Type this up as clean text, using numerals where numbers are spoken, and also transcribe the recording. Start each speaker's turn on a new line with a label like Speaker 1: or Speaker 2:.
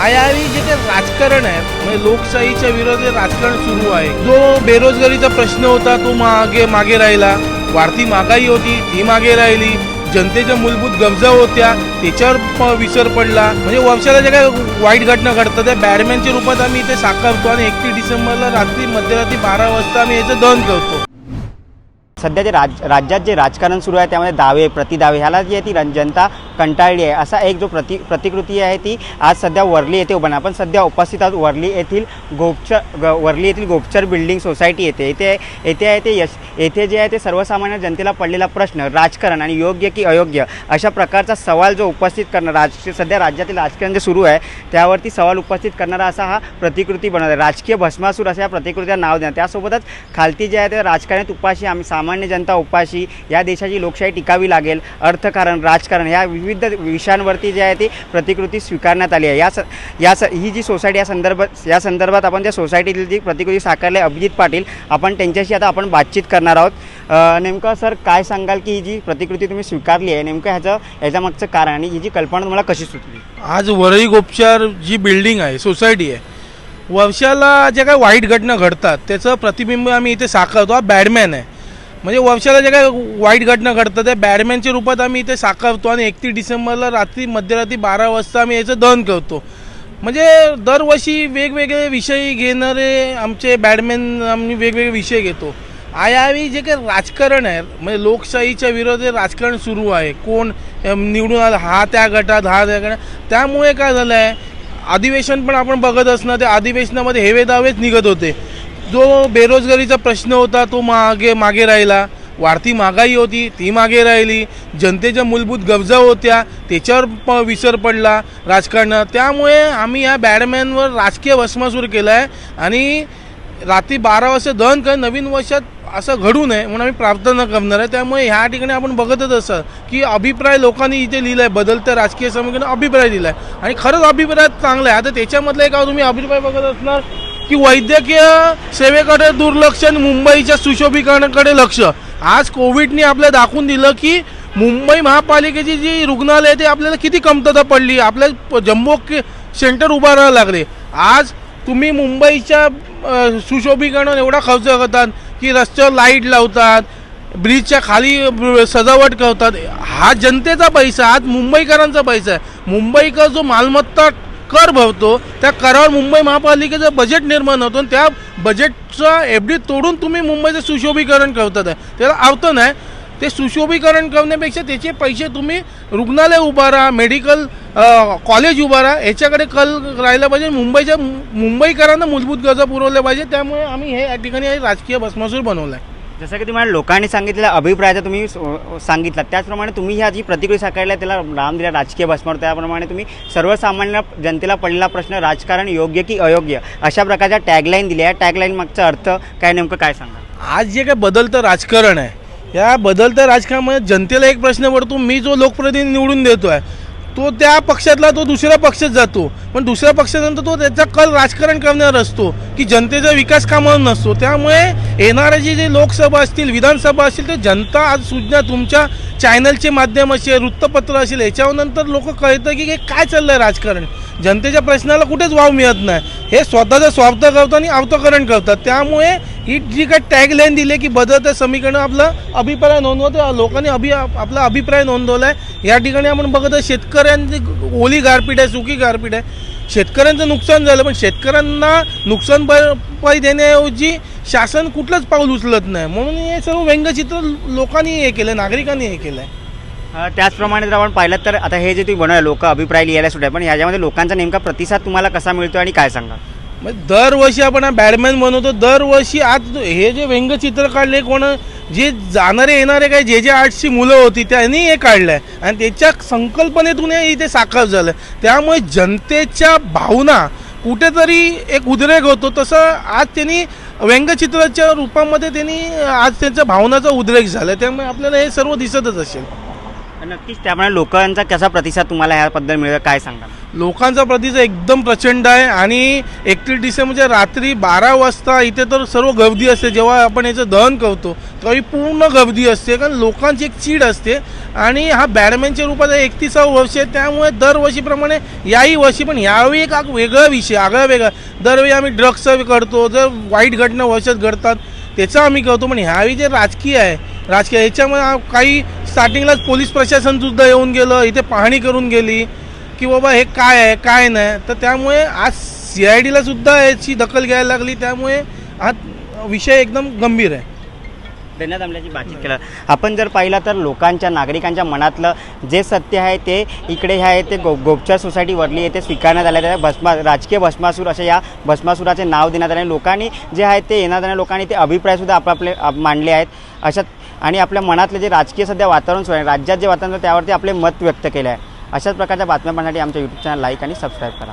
Speaker 1: आयावी जे काही राजकारण आहे म्हणजे लोकशाहीच्या विरोधात राजकारण सुरू आहे। जो बेरोजगारीचा प्रश्न होता तो मागे राहिला, वाढती महागाई होती ती मागे राहिली, जनतेच्या मूलभूत गरजा होत्या त्याच्यावर विसर पडला। म्हणजे वर्षाला जे काही वाईट घटना घडतात त्या बॅडमॅनच्या रूपात आम्ही इथे साकारतो आणि 31 डिसेंबरला मध्यरात्री 12 वाजता आम्ही याचं दहन करतो।
Speaker 2: सध्या जे राज्यात जे राजकारण सुरू आहे त्यामध्ये दावे प्रतिदावे ह्याला जी आहे ती जनता कंटाळली आहे। असा एक जो प्रतिकृती आहे ती आज सध्या वर्ली येथे उभा आहे। आपण सध्या उपस्थित आहोत वर्ली येथील गोपचर बिल्डिंग सोसायटी येथे जे आहे ते सर्वसामान्य जनतेला पडलेला प्रश्न राजकारण आणि योग्य की अयोग्य अशा प्रकारचा सवाल जो उपस्थित करणारा सध्या राज्यातील राजकारण जे सुरू आहे त्यावरती सवाल उपस्थित करणारा असा हा प्रतिकृती बनवला आहे। राजकीय भस्मासूर असं या प्रतिकृतीला नाव देण्यात, त्यासोबतच खालती जे आहे ते राजकारणात उपाशी आम्ही सामान्य जनता उपाशी, या देशाची लोकशाही टिकावी लागेल, अर्थकारण राजकारण ह्या विविध विषयांवरती जे आहे ती प्रतिकृती स्वीकारण्यात आली आहे। ही जी सोसायटी या संदर्भात आपण त्या सोसायटीतील जी प्रतिकृती साकारली अभिजित पाटील आपण त्यांच्याशी आता आपण बातचीत करणार आहोत। नेमकं सर काय सांगाल की ही जी प्रतिकृती तुम्ही स्वीकारली आहे नेमकं ह्याच्यामागचं कारण आणि ही जी कल्पना तुम्हाला कशी सुचली?
Speaker 1: आज वरळी गोपचार जी बिल्डिंग आहे सोसायटी आहे, वर्षाला ज्या काही वाईट घटना घडतात त्याचं प्रतिबिंब आम्ही इथे साकारतो। हा बॅडमॅन आहे म्हणजे वर्षाला ज्या काही वाईट घटना घडतात त्या बॅडमॅनच्या रूपात आम्ही इथे साकारतो आणि 31 डिसेंबरला मध्यरात्री 12 वाजता आम्ही याचं दहन करतो। म्हणजे दरवर्षी वेगवेगळे विषय घेणारे आमचे बॅडमॅन आम्ही वेगवेगळे विषय घेतो। आयावी जे काही राजकारण आहे म्हणजे लोकशाहीच्या विरोधात राजकारण सुरू आहे, कोण निवडून आला हा त्या गटात हा त्या गटात, त्यामुळे काय झालं आहे अधिवेशन पण आपण बघत असणार त्या अधिवेशनामध्ये हेवे दावेच निघत होते। जो बेरोजगारीचा प्रश्न होता तो मागे राहिला, वाढती महागाई होती ती मागे राहिली, जनतेच्या मूलभूत गरजा होत्या त्याच्यावर विसर पडला राजकारणात। त्यामुळे आम्ही या बॅडमॅनवर राजकीय भस्मासूर केला आहे आणि रात्री 12 वाजता दहन कर नवीन वर्षात असं घडू नये म्हणून आम्ही प्रार्थना करणार आहे। त्यामुळे ह्या ठिकाणी आपण बघतच असाल की अभिप्राय लोकांनी इथे लिहिला आहे, बदलत्या राजकीय समीकरणात अभिप्राय दिला आहे आणि खरंच अभिप्राय चांगला आहे। आता त्याच्यामधलं एक तुम्ही अभिप्राय बघत असणार की वैद्यकीय सेवेकडे दुर्लक्ष आणि मुंबईच्या सुशोभीकरणाकडे लक्ष। आज कोविडने आपल्याला दाखवून दिलं की मुंबई महापालिकेची जी रुग्णालय ते आपल्याला किती कमतरता पडली, आपल्याला जम्बो सेंटर उभारायला लागले। आज तुम्ही मुंबईच्या सुशोभीकरणावर एवढा खर्च करतात की रस्त्यावर लाईट लावतात, ब्रिजच्या खाली सजावट करतात, हा जनतेचा पैसा, आज मुंबईकरांचा पैसा आहे। मुंबईकर जो मालमत्ता कर भरतो त्या करावर मुंबई महापालिकेचं बजेट निर्माण होतं, त्या बजेटचा एफडी तोडून तुम्ही मुंबईचं सुशोभीकरण करतात आहे, त्याला अर्थ नाही। ते सुशोभीकरण करण्यापेक्षा त्याचे पैसे तुम्ही रुग्णालय उभारा, मेडिकल कॉलेज उभारा ह्याच्याकडे कल राहिला पाहिजे। मुंबईकरांना मूलभूत गरजा पुरवल्या पाहिजे। त्यामुळे आम्ही हे या ठिकाणी राजकीय भस्मासूर बनवलं आहे।
Speaker 2: जसं की तुम्हाला लोकांनी सांगितलेल्या अभिप्रायाचा तुम्ही सांगितला त्याचप्रमाणे तुम्ही ह्या जी प्रतिक्रिया साकारल्या त्याला नाम दिला राजकीय भस्मासूर, त्याप्रमाणे तुम्ही सर्वसामान्य जनतेला पडलेला प्रश्न राजकारण योग्य की अयोग्य अशा प्रकारच्या टॅगलाईन दिल्या। टॅगलाईन मागचा अर्थ काय नेमकं काय सांगा?
Speaker 1: आज जे काय बदलतं राजकारण आहे या बदलत्या राजकारणामध्ये जनतेला एक प्रश्न पडतो, मी जो लोकप्रतिनिधी निवडून देतो आहे तो त्या पक्षातला तो दुसऱ्या पक्षात जातो, पण दुसऱ्या पक्षानंतर तो त्याचा कल राजकारण करण्यावर असतो की जनतेचा विकास कामावर नसतो। त्यामुळे येणाऱ्या जे लोकसभा असतील विधानसभा असतील ते जनता आज सूचना तुमच्या चॅनलचे माध्यम असेल वृत्तपत्र असेल याच्यावर नंतर लोक कळतं की काय चाललं आहे राजकारण, जनतेच्या प्रश्नाला कुठेच वाव मिळत नाही, हे स्वतःचा स्वार्थ करतात आणि अर्थकरण करतात। त्यामुळे ही जी काही टॅगलाईन दिली की बदलत्या समीकरण आपला अभिप्राय नोंदवतो, लोकांनी आपला अभिप्राय नोंदवला आहे। या ठिकाणी आपण बघत शेतकऱ्यांची ओली गारपीट आहे, सुकी गारपीट आहे, शेतकऱ्यांचं नुकसान झालं पण शेतकऱ्यांना नुकसान भरपाई देण्याऐवजी शासन कुठलंच पाऊल उचलत नाही, म्हणून हे सर्व व्यंगचित्र लोकांनी हे केलं, नागरिकांनी हे केलं आहे।
Speaker 2: त्याचप्रमाणे जर आपण पाहिलं तर आता हे जे तुम्ही बनवलं लोक अभिप्राय लिहायला सुद्धा, पण याच्यामध्ये लोकांचा नेमका प्रतिसाद तुम्हाला कसा मिळतो आणि काय सांगा?
Speaker 1: म्हणजे दरवर्षी आपण हा बॅडमॅन बनवतो, दरवर्षी आज हे जे व्यंगचित्र काढले कोण जे जाणारे येणारे काही जे आर्ट्सची मुलं होती त्यांनी हे काढलं आहे आणि त्याच्या संकल्पनेतून हे इथे साकार झालं। त्यामुळे जनतेच्या भावना कुठेतरी एक उद्रेक होतो, तसं आज त्यांनी व्यंगचित्राच्या रूपामध्ये त्यांनी आज त्यांच्या भावनाचा उद्रेक झाला। त्यामुळे आपल्याला हे सर्व दिसतच असेल।
Speaker 2: नक्कीच त्यामुळे लोकांचा कसा प्रतिसाद तुम्हाला ह्याबद्दल मिळेल काय सांगा?
Speaker 1: लोकांचा प्रतिसाद एकदम प्रचंड आहे आणि 31 डिसेंबरच्या रात्री 12 वाजता इथे तर सर्व गर्दी असते. जेव्हा आपण याचं दहन करतो तेव्हा पूर्ण गर्दी असते, कारण लोकांची एक चीड असते. आणि हा बॅडमॅनच्या रूपात 31वा वर्ष आहे, त्यामुळे दरवर्षीप्रमाणे याही वर्षी पण यावेळी एक वेगळा विषय, आगळा वेगळा. दरवेळी आम्ही ड्रग्सचा करतो, जर वाईट घटना वर्षात घडतात त्याचं आम्ही करतो, पण ह्यावेळी जे राजकीय ह्याच्यामुळे काही स्टार्टिंगलाच पोलीस प्रशासनसुद्धा येऊन गेलं, इथे पाहणी करून गेली की बाबा हे काय आहे काय नाही. तर त्यामुळे आज CIDला सुद्धा याची दखल घ्यायला लागली, त्यामुळे हा विषय एकदम गंभीर आहे.
Speaker 2: धन्यवाद आमल्याची बातचीत केलं. आपण जर पाहिलं तर लोकांच्या नागरिकांच्या मनातलं जे सत्य आहे ते इकडे हे आहे ते गोपचार सोसायटी वरली येथे स्वीकारण्यात आले आहे. राजकीय भस्मासूर असे या भस्मासुराचे नाव देण्यात आले. लोकांनी जे आहे ते येणाऱ्या लोकांनी ते अभिप्रायसुद्धा आपापले मांडले आहेत. अशात आणि आपल्या मनातलं जे राजकीय सध्या वातावरण सुरू आहे, राज्यात जे वातावरण त्यावरती आपले मत व्यक्त केले आहे. अशाच प्रकारच्या बातम्या पाहण्यासाठी आमच्या यूट्यूब चॅनल लाईक आणि सबस्क्राईब करा.